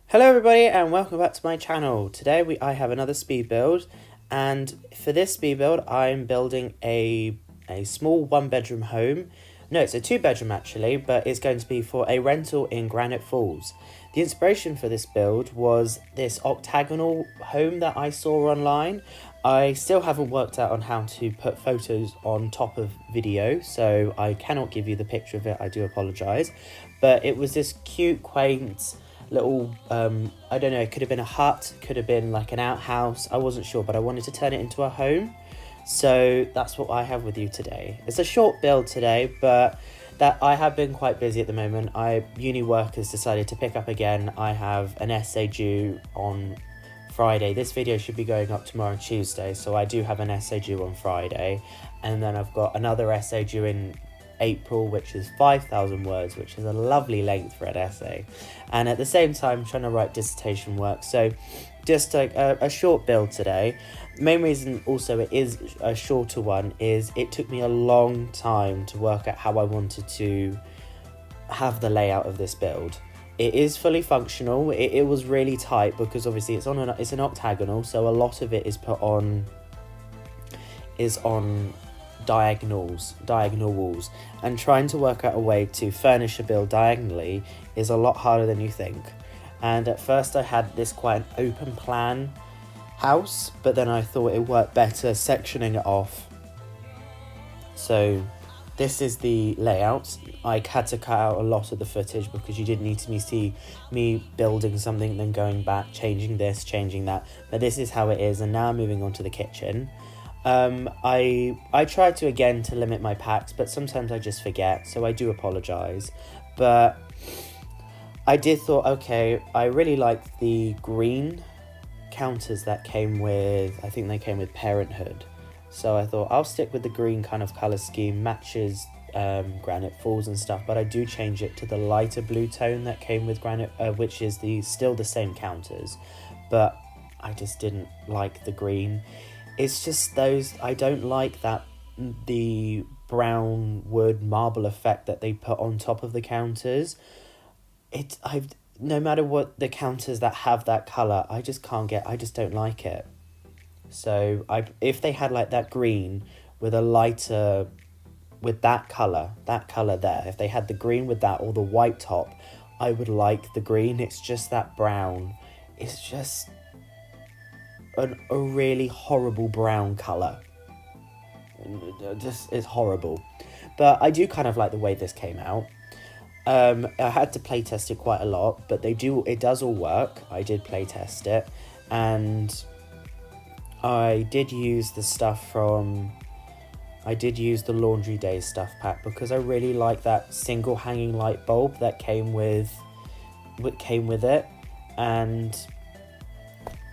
Hello everybody and welcome back to my channel. Today I have another speed build, and for this speed build I'm building a small one-bedroom home. No, it's a two-bedroom actually, but it's going to be for a rental in Granite Falls. The inspiration for this build was this octagonal home that I saw online. I still haven't worked out on how to put photos on top of video, so I cannot give you the picture of it, I do apologise. But it was this cute, quaint little I don't know, it could have been a hut, could have been like an outhouse, I wasn't sure, but I wanted to turn it into a home, so that's what I have with you today. It's a short build today, but that I have been quite busy at the moment. Uni work has decided to pick up again. I have an essay due on Friday. This video should be going up tomorrow, Tuesday, so I do have an essay due on Friday, and then I've got another essay due in April, which is 5,000 words, which is a lovely length for an essay, and at the same time trying to write dissertation work. So just like a short build today. Main reason also it is a shorter one is it took me a long time to work out how I wanted to have the layout of this build. It is fully functional. It was really tight because obviously it's an octagonal, so a lot of it is on diagonal walls, and trying to work out a way to furnish a build diagonally is a lot harder than you think. And at first I had this quite an open plan house, but then I thought it worked better sectioning it off. So this is the layout. I had to cut out a lot of the footage because you didn't need to see me building something, then going back, changing this, changing that. But this is how it is, and now I'm moving on to the kitchen. I try to again to limit my packs, but sometimes I just forget, so I do apologise. But I did thought, okay, I really liked the green counters that came with, I think they came with Parenthood. So I thought I'll stick with the green kind of colour scheme, matches Granite Falls and stuff, but I do change it to the lighter blue tone that came with Granite, which is still the same counters, but I just didn't like the green. It's just I don't like the brown wood marble effect that they put on top of the counters. No matter what the counters that have that colour, I just don't like it. So if they had like that green with a lighter, with that colour there, if they had the green with that or the white top, I would like the green. It's just that brown. It's just a really horrible brown colour. It's horrible. But I do kind of like the way this came out. I had to play test it quite a lot, but it does all work. I did play test it, and I did use the Laundry Days stuff pack because I really like that single hanging light bulb that came with it. And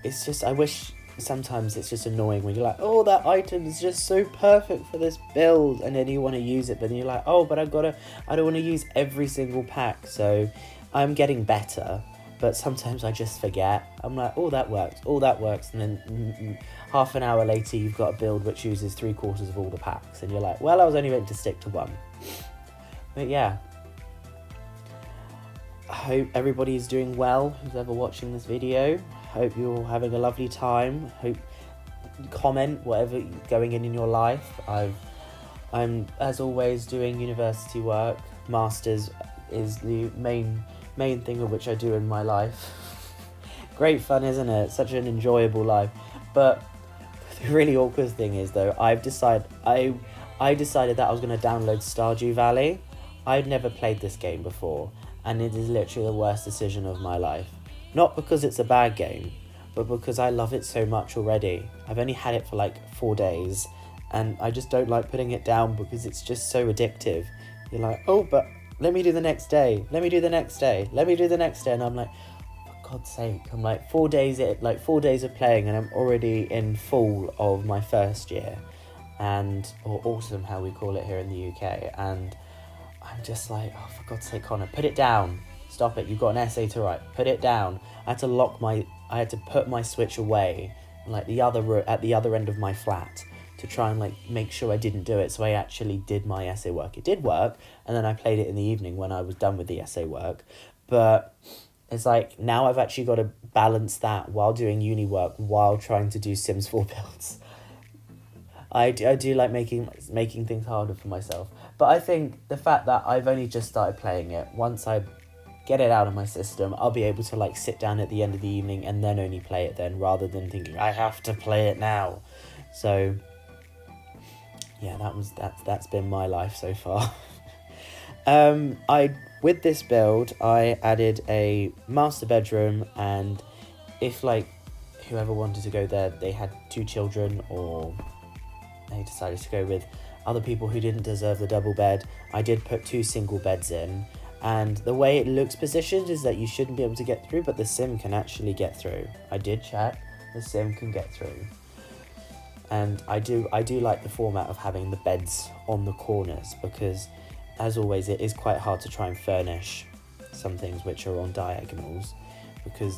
it's just, I wish sometimes it's just annoying when you're like, oh, that item is just so perfect for this build, and then you want to use it, but then you're like, oh, but I don't want to use every single pack. So I'm getting better, but sometimes I just forget. I'm like, oh, that works, and then half an hour later you've got a build which uses 3/4 of all the packs, and you're like, well, I was only meant to stick to one. But yeah, I hope everybody's doing well who's ever watching this video. Hope you're having a lovely time. Hope comment whatever going in your life. I'm as always doing university work. Masters is the main thing of which I do in my life. Great fun, isn't it? Such an enjoyable life. But the really awkward thing is though, I decided that I was going to download Stardew Valley. I'd never played this game before, and it is literally the worst decision of my life. Not because it's a bad game, but because I love it so much already. I've only had it for like 4 days, and I just don't like putting it down because it's just so addictive. You're like, oh, but let me do the next day. Let me do the next day. Let me do the next day. And I'm like, for God's sake. I'm like 4 days of playing, and I'm already in fall of my first year, or autumn, how we call it here in the UK. And I'm just like, oh, for God's sake, Connor, put it down. Stop it, you've got an essay to write. Put it down. I had to put my Switch away, like at the other end of my flat, to try and like make sure I didn't do it. So I actually did my essay work. It did work, and then I played it in the evening when I was done with the essay work. But it's like now I've actually got to balance that while doing uni work while trying to do Sims 4 builds. I do like making things harder for myself. But I think the fact that I've only just started playing it, once I get it out of my system, I'll be able to like sit down at the end of the evening and then only play it then, rather than thinking I have to play it now. So yeah, that's been my life so far. With this build, I added a master bedroom, and if like whoever wanted to go there, they had 2 children, or they decided to go with other people who didn't deserve the double bed, I did put 2 single beds in. And the way it looks positioned is that you shouldn't be able to get through, but the sim can actually get through. I did check, the sim can get through. And I do like the format of having the beds on the corners, because as always it is quite hard to try and furnish some things which are on diagonals, because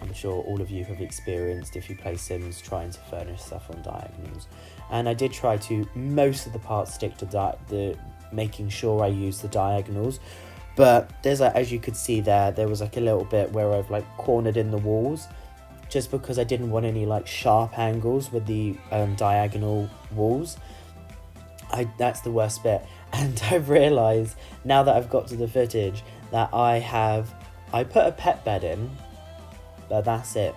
I'm sure all of you have experienced, if you play Sims, trying to furnish stuff on diagonals. And I did try to, most of the parts, stick to making sure I use the diagonals. But there's like, as you could see there was like a little bit where I've like cornered in the walls, just because I didn't want any like sharp angles with the diagonal walls. That's the worst bit. And I've realised, now that I've got to the footage, that I put a pet bed in, but that's it.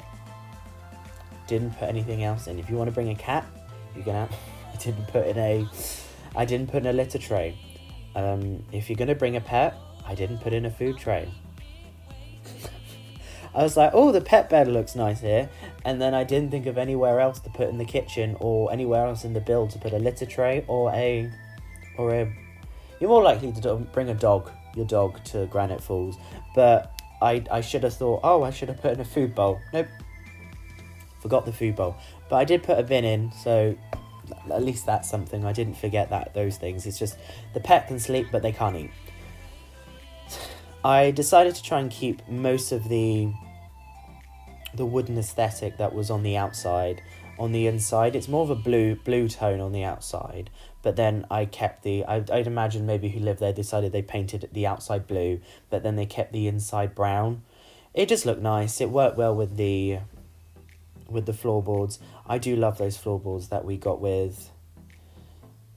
Didn't put anything else in. If you want to bring a cat, you can have. I didn't put in a litter tray. If you're gonna bring a pet, I didn't put in a food tray. I was like, oh, the pet bed looks nice here, and then I didn't think of anywhere else to put in the kitchen, or anywhere else in the build to put a litter tray or a. You're more likely to bring your dog to Granite Falls, but I should have thought, I should have put in a food bowl. Nope, forgot the food bowl, but I did put a bin in, so at least that's something. I didn't forget those things. It's just the pet can sleep, but they can't eat. I decided to try and keep most of the wooden aesthetic that was on the outside. On the inside, it's more of a blue tone on the outside, but then I kept I'd imagine maybe who lived there decided they painted the outside blue, but then they kept the inside brown. It just looked nice. It worked well with the floorboards. I do love those floorboards that we got with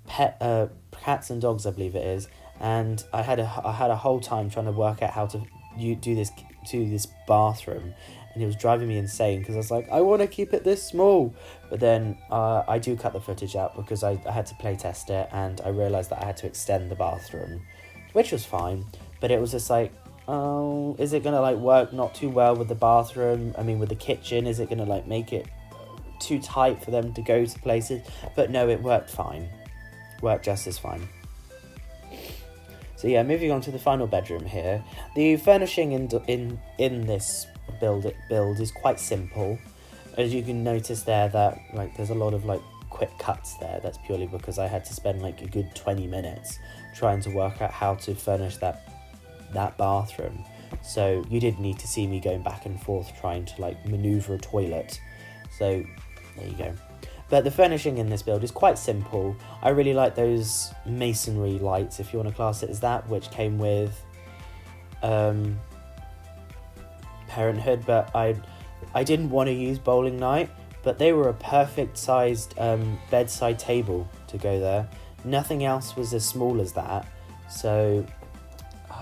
cats and dogs, I believe it is. And I had a whole time trying to work out how to do this bathroom, and it was driving me insane, because I was like, I want to keep it this small, but then I do cut the footage out because I had to play test it, and I realised that I had to extend the bathroom, which was fine, but it was just like, oh, is it gonna like work not too well with the bathroom? I mean, with the kitchen, is it gonna like make it too tight for them to go to places? But no, it worked fine. Worked just as fine. So yeah, moving on to the final bedroom here. The furnishing in this build is quite simple. As you can notice there, that like there's a lot of like quick cuts there. That's purely because I had to spend like a good 20 minutes trying to work out how to furnish that bathroom. So you did need to see me going back and forth trying to like maneuver a toilet. So there you go. But the furnishing in this build is quite simple. I really like those masonry lights, if you want to class it as that, which came with Parenthood, but I didn't want to use Bowling Night, but they were a perfect sized bedside table to go there. Nothing else was as small as that, so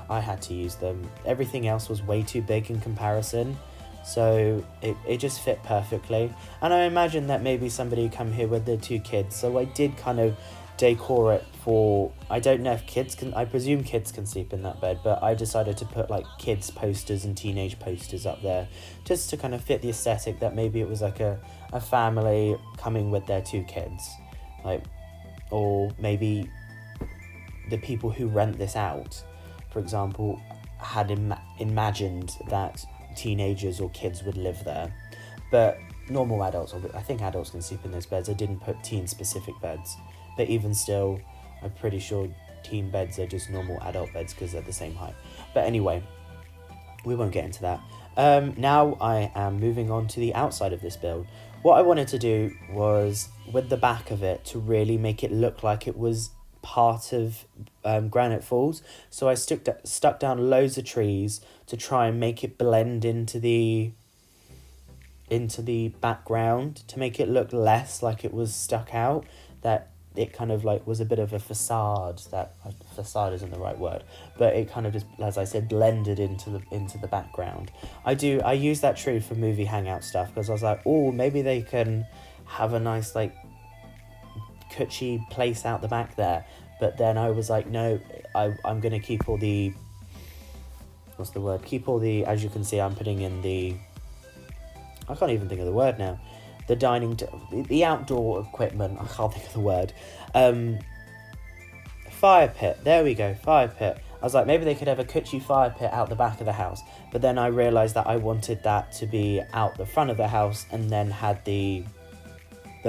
I had to use them. Everything else was way too big in comparison. So it just fit perfectly. And I imagine that maybe somebody come here with their 2 kids. So I did kind of decor it for, I don't know if kids can, I presume kids can sleep in that bed, but I decided to put like kids posters and teenage posters up there, just to kind of fit the aesthetic that maybe it was like a family coming with their 2 kids. Like, or maybe the people who rent this out, for example, had imagined that teenagers or kids would live there. But normal adults, I think adults can sleep in those beds. I didn't put teen specific beds, but even still, I'm pretty sure teen beds are just normal adult beds because they're the same height. But anyway, we won't get into that. Now I am moving on to the outside of this build. What I wanted to do was, with the back of it, to really make it look like it was part of Granite Falls. So I stuck down loads of trees to try and make it blend into the background, to make it look less like it was stuck out, that it kind of like was a bit of a facade. That facade isn't the right word, but it kind of just, as I said, blended into the background. I use that tree for movie hangout stuff, because I was like, oh, maybe they can have a nice like cutchy place out the back there. But then I was like, no, I'm gonna keep all the, as you can see, I'm putting in the, I can't even think of the word now, the outdoor equipment, I can't think of the word, fire pit, there we go, fire pit. I was like, maybe they could have a cutchy fire pit out the back of the house, but then I realised that I wanted that to be out the front of the house, and then had the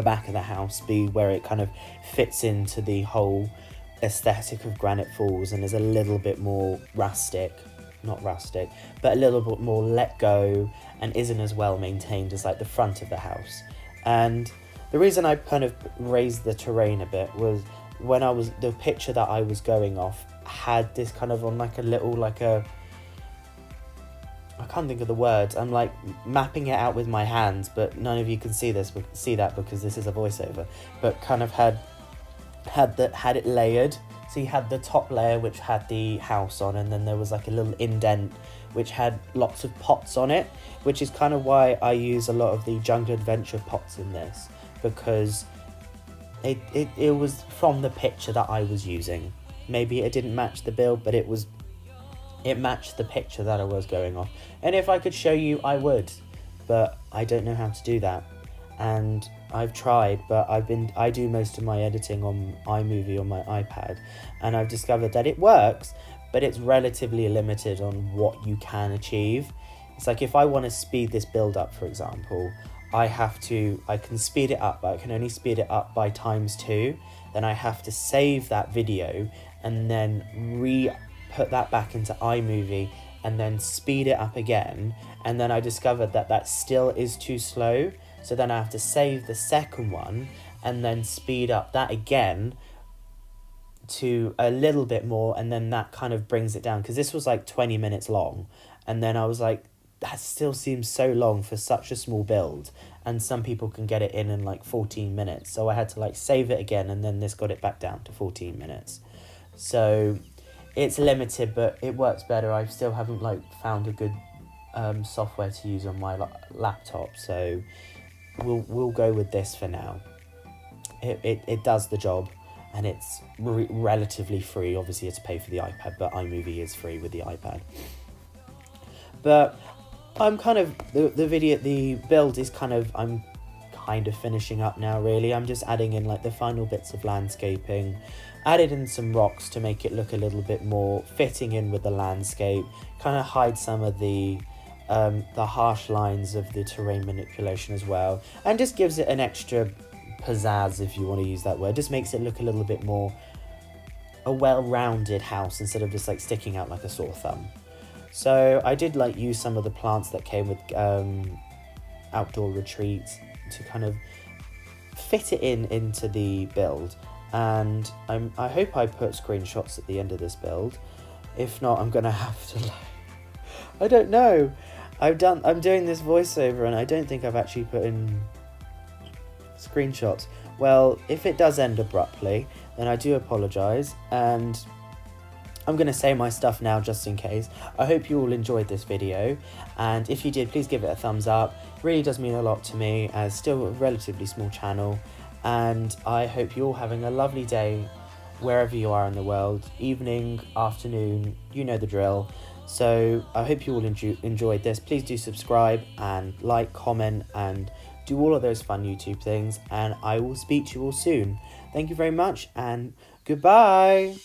back of the house be where it kind of fits into the whole aesthetic of Granite Falls, and is a little bit more not rustic, but a little bit more let go, and isn't as well maintained as like the front of the house. And the reason I kind of raised the terrain a bit was the picture that I was going off had this kind of on like a little, like a, I can't think of the words, I'm like mapping it out with my hands, but none of you can see that because this is a voiceover, but kind of had it layered. So you had the top layer, which had the house on, and then there was like a little indent which had lots of pots on it, which is kind of why I use a lot of the Jungle Adventure pots in this, because it was from the picture that I was using. Maybe it didn't match the build, but it matched the picture that I was going off. And if I could show you, I would, but I don't know how to do that. And I've tried, but I do most of my editing on iMovie on my iPad, and I've discovered that it works, but it's relatively limited on what you can achieve. It's like, if I want to speed this build up, for example, I can speed it up, but I can only speed it up by ×2. Then I have to save that video and then put that back into iMovie and then speed it up again. And then I discovered that still is too slow. So then I have to save the second one and then speed up that again to a little bit more, and then that kind of brings it down, because this was like 20 minutes long, and then I was like, that still seems so long for such a small build, and some people can get it in like 14 minutes. So I had to like save it again, and then this got it back down to 14 minutes. So it's limited, but it works better. I still haven't like found a good software to use on my laptop, so we'll go with this for now. It does the job, and it's relatively free. Obviously, it's pay for the iPad, but iMovie is free with the iPad. But I'm kind of the build is kind of, I'm kind of finishing up now. Really, I'm just adding in like the final bits of landscaping. Added in some rocks to make it look a little bit more fitting in with the landscape. Kind of hide some of the harsh lines of the terrain manipulation as well, and just gives it an extra pizzazz, if you want to use that word. Just makes it look a little bit more a well-rounded house, instead of just like sticking out like a sore thumb. So I did like use some of the plants that came with outdoor retreats to kind of fit it into the build, and I hope I put screenshots at the end of this build. If not, I'm gonna have to I don't know. I'm doing this voiceover, and I don't think I've actually put in screenshots. Well, if it does end abruptly, then I do apologise, and I'm going to say my stuff now just in case. I hope you all enjoyed this video, and if you did, please give it a thumbs up. It really does mean a lot to me, as still a relatively small channel, and I hope you're all having a lovely day wherever you are in the world, evening, afternoon, you know the drill. So I hope you all enjoyed this. Please do subscribe and like, comment, and do all of those fun YouTube things, and I will speak to you all soon. Thank you very much, and goodbye.